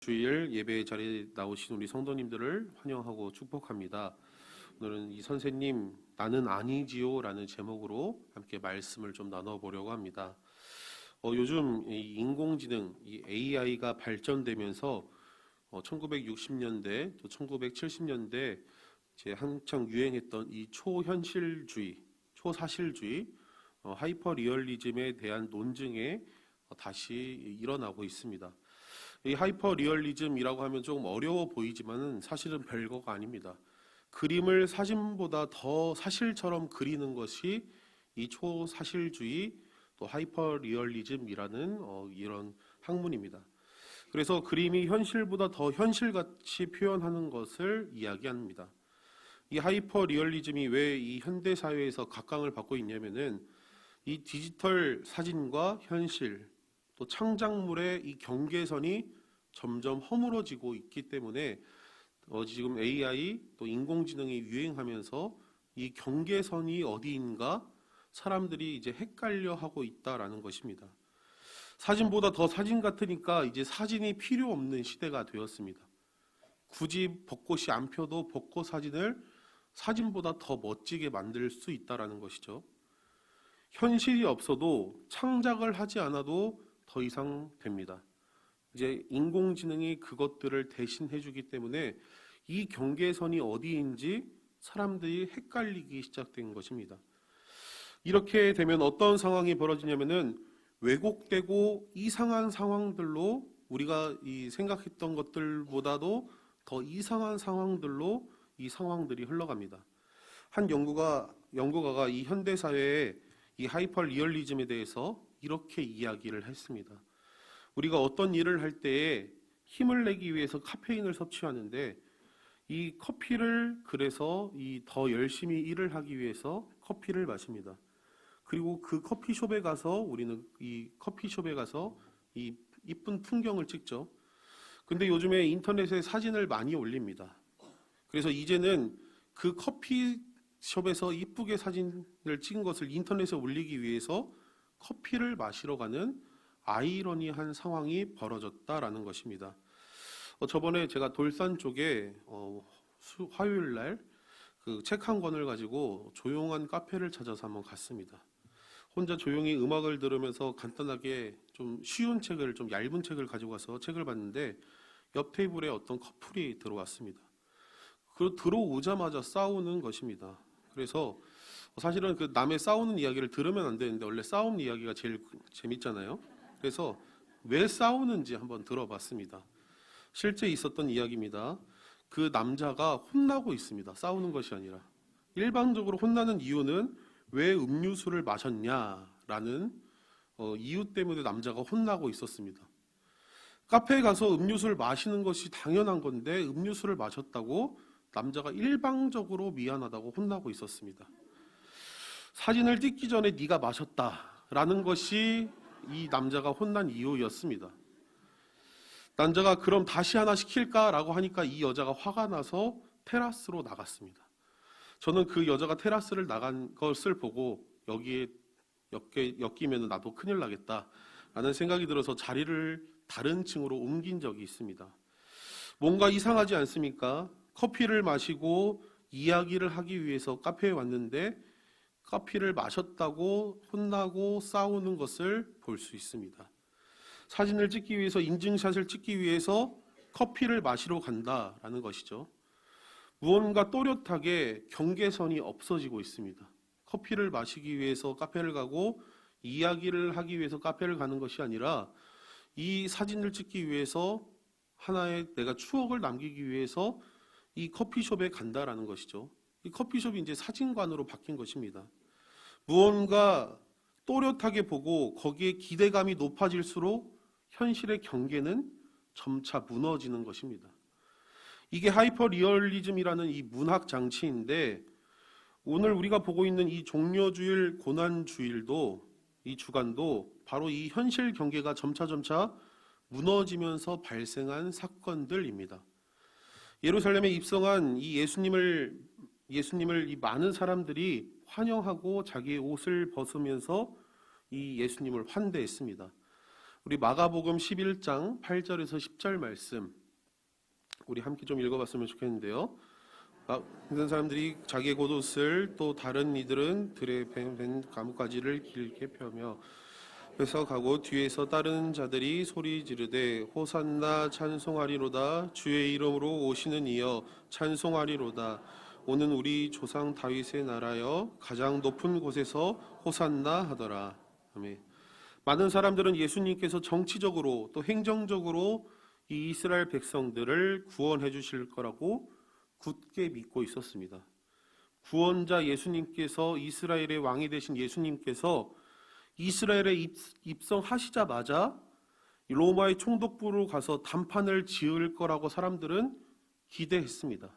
주일 예배 자리에 나오신 우리 성도님들을 환영하고 축복합니다. 오늘은 이 선생님 나는 아니지요 라는 제목으로 함께 말씀을 좀 나눠보려고 합니다. 요즘 이 인공지능, 이 AI가 발전되면서 1960년대 또 1970년대 이제 한창 유행했던 이 초현실주의, 초사실주의, 하이퍼 리얼리즘에 대한 논증에 다시 일어나고 있습니다. 이 하이퍼 리얼리즘이라고 하면 조금 어려워 보이지만은 사실은 별거가 아닙니다. 그림을 사진보다 더 사실처럼 그리는 것이 이 초사실주의 또 하이퍼 리얼리즘이라는 이런 학문입니다. 그래서 그림이 현실보다 더 현실같이 표현하는 것을 이야기합니다. 이 하이퍼 리얼리즘이 왜 이 현대 사회에서 각광을 받고 있냐면은 이 디지털 사진과 현실 또 창작물의 이 경계선이 점점 허물어지고 있기 때문에 지금 AI 또 인공지능이 유행하면서 이 경계선이 어디인가 사람들이 이제 헷갈려 하고 있다라는 것입니다. 사진보다 더 사진 같으니까 이제 사진이 필요 없는 시대가 되었습니다. 굳이 벚꽃이 안 펴도 벚꽃 사진을 사진보다 더 멋지게 만들 수 있다라는 것이죠. 현실이 없어도 창작을 하지 않아도 더 이상 됩니다. 이제 인공지능이 그것들을 대신해 주기 때문에 이 경계선이 어디인지 사람들이 헷갈리기 시작된 것입니다. 이렇게 되면 어떤 상황이 벌어지냐면은 왜곡되고 이상한 상황들로 우리가 이 생각했던 것들보다도 더 이상한 상황들로 이 상황들이 흘러갑니다. 한 연구가가 이 현대 사회에 이 하이퍼 리얼리즘에 대해서 이렇게 이야기를 했습니다. 우리가 어떤 일을 할 때에 힘을 내기 위해서 카페인을 섭취하는데 이 커피를 그래서 이 더 열심히 일을 하기 위해서 커피를 마십니다. 그리고 그 커피숍에 가서 우리는 이 커피숍에 가서 이 이쁜 풍경을 찍죠. 근데 요즘에 인터넷에 사진을 많이 올립니다. 그래서 이제는 그 커피숍에서 이쁘게 사진을 찍은 것을 인터넷에 올리기 위해서 커피를 마시러 가는 아이러니한 상황이 벌어졌다라는 것입니다. 저번에 제가 돌산 쪽에 화요일 날 그 책 한 권을 가지고 조용한 카페를 찾아서 한번 갔습니다. 혼자 조용히 음악을 들으면서 간단하게 좀 쉬운 책을, 좀 얇은 책을 가지고 가서 책을 봤는데 옆 테이블에 어떤 커플이 들어왔습니다. 그리고 들어오자마자 싸우는 것입니다. 그래서 사실은 그 남의 싸우는 이야기를 들으면 안 되는데 원래 싸움 이야기가 제일 재밌잖아요. 그래서 왜 싸우는지 한번 들어봤습니다. 실제 있었던 이야기입니다. 그 남자가 혼나고 있습니다. 싸우는 것이 아니라. 일반적으로 혼나는 이유는 왜 음료수를 마셨냐라는 이유 때문에 남자가 혼나고 있었습니다. 카페에 가서 음료수를 마시는 것이 당연한 건데 음료수를 마셨다고 남자가 일방적으로 미안하다고 혼나고 있었습니다. 사진을 찍기 전에 네가 마셨다라는 것이 이 남자가 혼난 이유였습니다. 남자가 그럼 다시 하나 시킬까라고 하니까 이 여자가 화가 나서 테라스로 나갔습니다. 저는 그 여자가 테라스를 나간 것을 보고 여기에 엮이면 나도 큰일 나겠다라는 생각이 들어서 자리를 다른 층으로 옮긴 적이 있습니다. 뭔가 이상하지 않습니까? 커피를 마시고 이야기를 하기 위해서 카페에 왔는데 커피를 마셨다고 혼나고 싸우는 것을 볼 수 있습니다. 사진을 찍기 위해서, 인증샷을 찍기 위해서 커피를 마시러 간다라는 것이죠. 무언가 또렷하게 경계선이 없어지고 있습니다. 커피를 마시기 위해서 카페를 가고 이야기를 하기 위해서 카페를 가는 것이 아니라 이 사진을 찍기 위해서 하나의 내가 추억을 남기기 위해서 이 커피숍에 간다라는 것이죠. 이 커피숍이 이제 사진관으로 바뀐 것입니다. 무언가 또렷하게 보고 거기에 기대감이 높아질수록 현실의 경계는 점차 무너지는 것입니다. 이게 하이퍼 리얼리즘이라는 이 문학 장치인데 오늘 우리가 보고 있는 이 종려주일, 고난주일도 이 주간도 바로 이 현실 경계가 점차 무너지면서 발생한 사건들입니다. 예루살렘에 입성한 이 예수님을 이 많은 사람들이 환영하고 자기의 옷을 벗으면서 이 예수님을 환대했습니다. 우리 마가복음 11장 8절에서 10절 말씀 우리 함께 좀 읽어봤으면 좋겠는데요. 많은 사람들이 자기의 겉옷을 또 다른 이들은 들에 밴 나뭇가지를 길게 펴며 뺏어가고 뒤에서 따르는 자들이 소리 지르되 호산나 찬송하리로다 주의 이름으로 오시는 이여 찬송하리로다 오는 우리 조상 다윗의 나라여 가장 높은 곳에서 호산나 하더라. 아멘. 많은 사람들은 예수님께서 정치적으로 또 행정적으로 이 이스라엘 백성들을 구원해 주실 거라고 굳게 믿고 있었습니다. 구원자 예수님께서 이스라엘의 왕이 되신 예수님께서 이스라엘에 입성하시자마자 로마의 총독부로 가서 단판을 지을 거라고 사람들은 기대했습니다.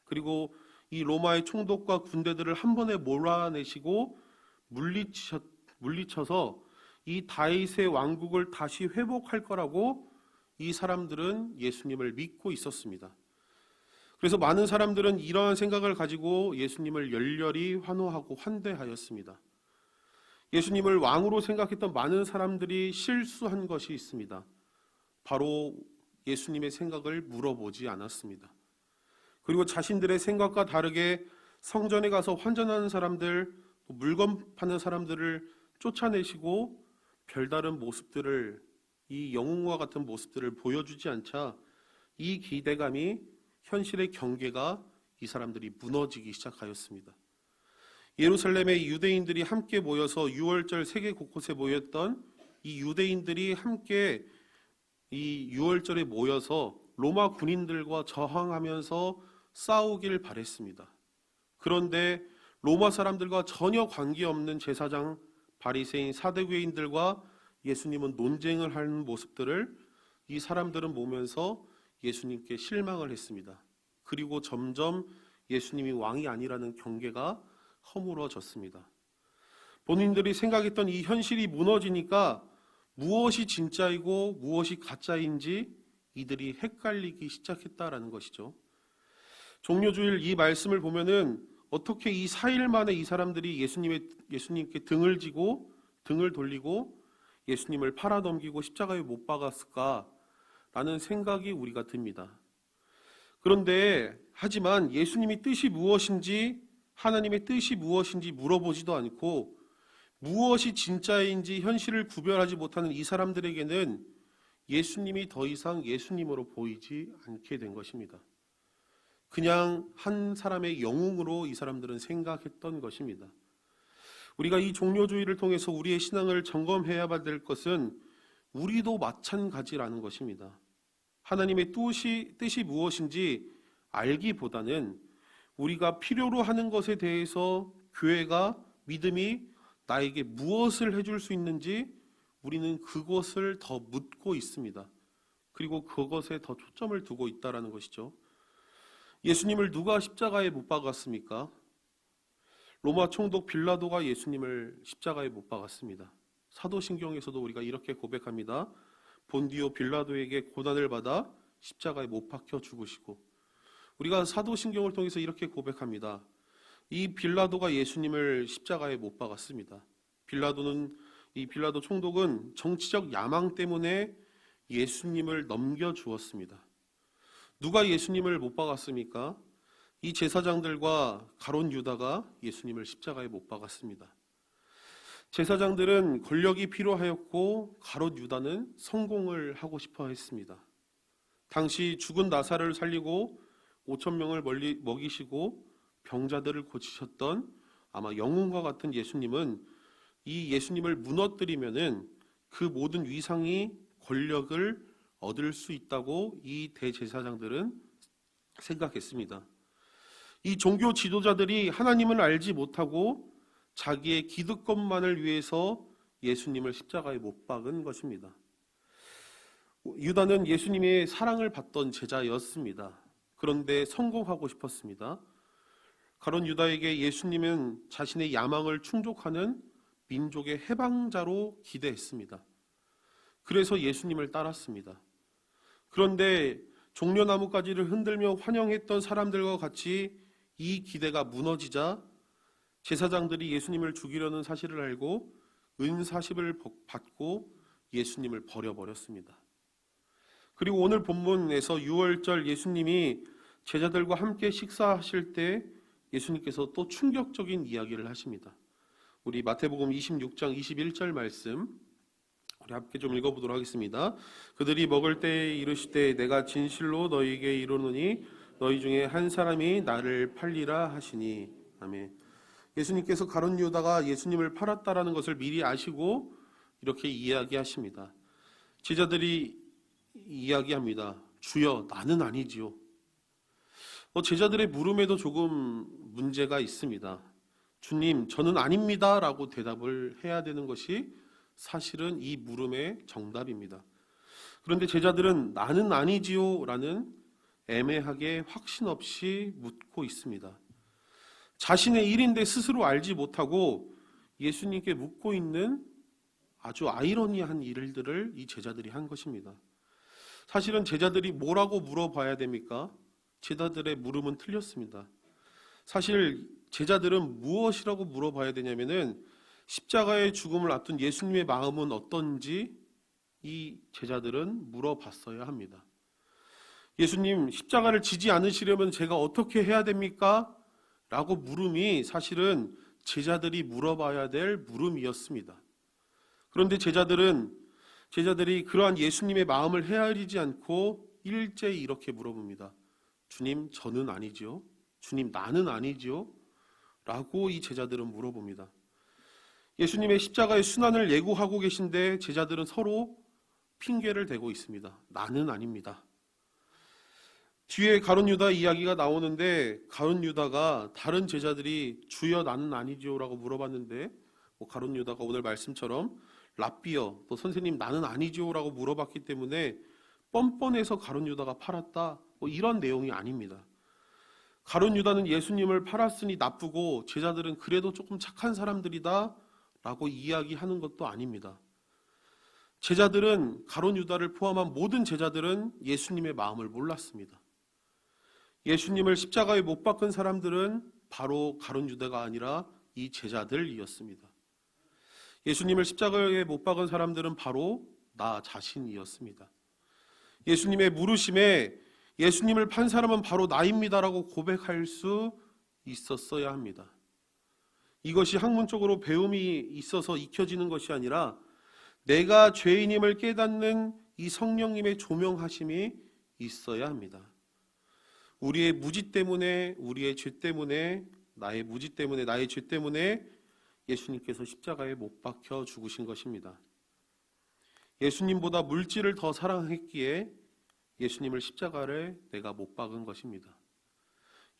그리고 이 로마의 총독과 군대들을 한 번에 몰아내시고 물리쳐서 이 다윗의 왕국을 다시 회복할 거라고 이 사람들은 예수님을 믿고 있었습니다. 그래서 많은 사람들은 이러한 생각을 가지고 예수님을 열렬히 환호하고 환대하였습니다. 예수님을 왕으로 생각했던 많은 사람들이 실수한 것이 있습니다. 바로 예수님의 생각을 물어보지 않았습니다. 그리고 자신들의 생각과 다르게 성전에 가서 환전하는 사람들, 물건 파는 사람들을 쫓아내시고 별다른 모습들을, 이 영웅과 같은 모습들을 보여주지 않자 이 기대감이 현실의 경계가 이 사람들이 무너지기 시작하였습니다. 예루살렘의 유대인들이 함께 모여서 유월절 세계 곳곳에 모였던 이 유대인들이 함께 이 유월절에 모여서 로마 군인들과 저항하면서 싸우길 바랬습니다. 그런데 로마 사람들과 전혀 관계없는 제사장, 바리새인, 사두개인들과 예수님은 논쟁을 하는 모습들을 이 사람들은 보면서 예수님께 실망을 했습니다. 그리고 점점 예수님이 왕이 아니라는 경계가 허물어졌습니다. 본인들이 생각했던 이 현실이 무너지니까 무엇이 진짜이고 무엇이 가짜인지 이들이 헷갈리기 시작했다라는 것이죠. 종료주일 이 말씀을 보면은 어떻게 이 4일 만에 이 사람들이 예수님께 등을 지고 등을 돌리고 예수님을 팔아넘기고 십자가에 못 박았을까라는 생각이 우리가 듭니다. 그런데 하지만 예수님의 뜻이 무엇인지, 하나님의 뜻이 무엇인지 물어보지도 않고 무엇이 진짜인지 현실을 구별하지 못하는 이 사람들에게는 예수님이 더 이상 예수님으로 보이지 않게 된 것입니다. 그냥 한 사람의 영웅으로 이 사람들은 생각했던 것입니다. 우리가 이 종료주의를 통해서 우리의 신앙을 점검해야 될 것은 우리도 마찬가지라는 것입니다. 하나님의 뜻이 무엇인지 알기보다는 우리가 필요로 하는 것에 대해서 교회가, 믿음이 나에게 무엇을 해줄 수 있는지 우리는 그것을 더 묻고 있습니다. 그리고 그것에 더 초점을 두고 있다는 것이죠. 예수님을 누가 십자가에 못 박았습니까? 로마 총독 빌라도가 예수님을 십자가에 못 박았습니다. 사도신경에서도 우리가 이렇게 고백합니다. 본디오 빌라도에게 고난을 받아 십자가에 못 박혀 죽으시고, 우리가 사도신경을 통해서 이렇게 고백합니다. 이 빌라도가 예수님을 십자가에 못 박았습니다. 빌라도 총독은 정치적 야망 때문에 예수님을 넘겨주었습니다. 누가 예수님을 못 박았습니까? 이 제사장들과 가룟 유다가 예수님을 십자가에 못 박았습니다. 제사장들은 권력이 필요하였고 가룟 유다는 성공을 하고 싶어 했습니다. 당시 죽은 나사로를 살리고 5,000명을 먹이시고 병자들을 고치셨던 아마 영웅과 같은 예수님은 이 예수님을 무너뜨리면은 그 모든 위상이 권력을 얻을 수 있다고 이 대제사장들은 생각했습니다. 이 종교 지도자들이 하나님을 알지 못하고 자기의 기득권만을 위해서 예수님을 십자가에 못 박은 것입니다. 유다는 예수님의 사랑을 받던 제자였습니다. 그런데 성공하고 싶었습니다. 가룟 유다에게 예수님은 자신의 야망을 충족하는 민족의 해방자로 기대했습니다. 그래서 예수님을 따랐습니다. 그런데 종려나무가지를 흔들며 환영했던 사람들과 같이 이 기대가 무너지자 제사장들이 예수님을 죽이려는 사실을 알고 은 40을 받고 예수님을 버려버렸습니다. 그리고 오늘 본문에서 유월절 예수님이 제자들과 함께 식사하실 때 예수님께서 또 충격적인 이야기를 하십니다. 우리 마태복음 26장 21절 말씀 우리 함께 좀 읽어보도록 하겠습니다. 그들이 먹을 때에 이르시되 내가 진실로 너희에게 이르노니 너희 중에 한 사람이 나를 팔리라 하시니. 아멘. 예수님께서 가룟 유다가 예수님을 팔았다라는 것을 미리 아시고 이렇게 이야기하십니다. 제자들이 이야기합니다. 주여, 나는 아니지요. 제자들의 물음에도 조금 문제가 있습니다. 주님, 저는 아닙니다 라고 대답을 해야 되는 것이 사실은 이 물음의 정답입니다. 그런데 제자들은 나는 아니지요 라는 애매하게 확신 없이 묻고 있습니다. 자신의 일인데 스스로 알지 못하고 예수님께 묻고 있는 아주 아이러니한 일들을 이 제자들이 한 것입니다. 사실은 제자들이 뭐라고 물어봐야 됩니까? 제자들의 물음은 틀렸습니다. 사실 제자들은 무엇이라고 물어봐야 되냐면은 십자가의 죽음을 앞둔 예수님의 마음은 어떤지 이 제자들은 물어봤어야 합니다. 예수님, 십자가를 지지 않으시려면 제가 어떻게 해야 됩니까? 라고 물음이 사실은 제자들이 물어봐야 될 물음이었습니다. 그런데 제자들이 그러한 예수님의 마음을 헤아리지 않고 일제히 이렇게 물어봅니다. 주님, 저는 아니지요? 주님, 나는 아니지요? 라고 이 제자들은 물어봅니다. 예수님의 십자가의 순환을 예고하고 계신데 제자들은 서로 핑계를 대고 있습니다. 나는 아닙니다. 뒤에 가룟 유다 이야기가 나오는데 가룟 유다가 다른 제자들이 주여 나는 아니지요 라고 물어봤는데 가룟 유다가 오늘 말씀처럼 랍비여 또 선생님 나는 아니지요 라고 물어봤기 때문에 뻔뻔해서 가룟 유다가 팔았다 이런 내용이 아닙니다. 가룟 유다는 예수님을 팔았으니 나쁘고 제자들은 그래도 조금 착한 사람들이다 라고 이야기하는 것도 아닙니다. 제자들은 가룟 유다를 포함한 모든 제자들은 예수님의 마음을 몰랐습니다. 예수님을 십자가에 못 박은 사람들은 바로 가룟 유다가 아니라 이 제자들이었습니다. 예수님을 십자가에 못 박은 사람들은 바로 나 자신이었습니다. 예수님의 물으심에 예수님을 판 사람은 바로 나입니다라고 고백할 수 있었어야 합니다. 이것이 학문적으로 배움이 있어서 익혀지는 것이 아니라 내가 죄인임을 깨닫는 이 성령님의 조명하심이 있어야 합니다. 우리의 무지 때문에, 우리의 죄 때문에, 나의 무지 때문에, 나의 죄 때문에 예수님께서 십자가에 못 박혀 죽으신 것입니다. 예수님보다 물질을 더 사랑했기에 예수님을 십자가를 내가 못 박은 것입니다.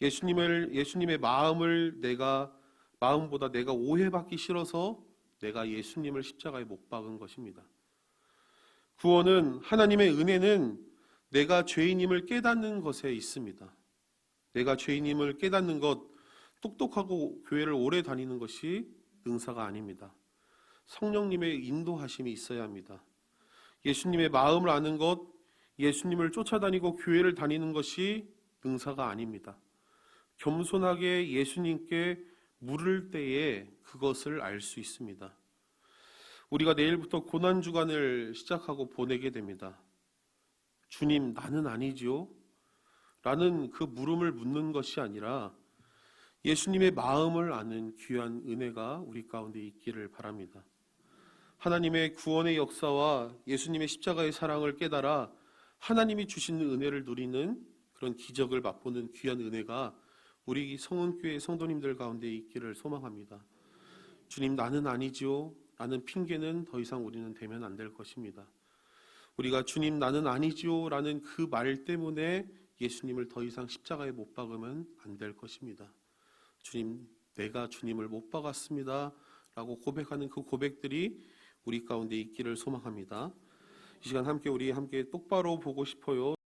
예수님의 마음보다 내가 오해받기 싫어서 내가 예수님을 십자가에 못 박은 것입니다. 구원은 하나님의 은혜는 내가 죄인임을 깨닫는 것에 있습니다. 내가 죄인임을 깨닫는 것, 똑똑하고 교회를 오래 다니는 것이 능사가 아닙니다. 성령님의 인도하심이 있어야 합니다. 예수님의 마음을 아는 것, 예수님을 쫓아다니고 교회를 다니는 것이 능사가 아닙니다. 겸손하게 예수님께 물을 때에 그것을 알 수 있습니다. 우리가 내일부터 고난주간을 시작하고 보내게 됩니다. 주님, 나는 아니지요? 라는 그 물음을 묻는 것이 아니라 예수님의 마음을 아는 귀한 은혜가 우리 가운데 있기를 바랍니다. 하나님의 구원의 역사와 예수님의 십자가의 사랑을 깨달아 하나님이 주시는 은혜를 누리는 그런 기적을 맛보는 귀한 은혜가 우리 성은교회 성도님들 가운데 있기를 소망합니다. 주님, 나는 아니지요? 라는 핑계는 더 이상 우리는 대면 안 될 것입니다. 우리가 주님, 나는 아니지요? 라는 그 말 때문에 예수님을 더 이상 십자가에 못 박으면 안 될 것입니다. 주님, 내가 주님을 못 박았습니다 라고 고백하는 그 고백들이 우리 가운데 있기를 소망합니다. 이 시간 우리 함께 똑바로 보고 싶어요.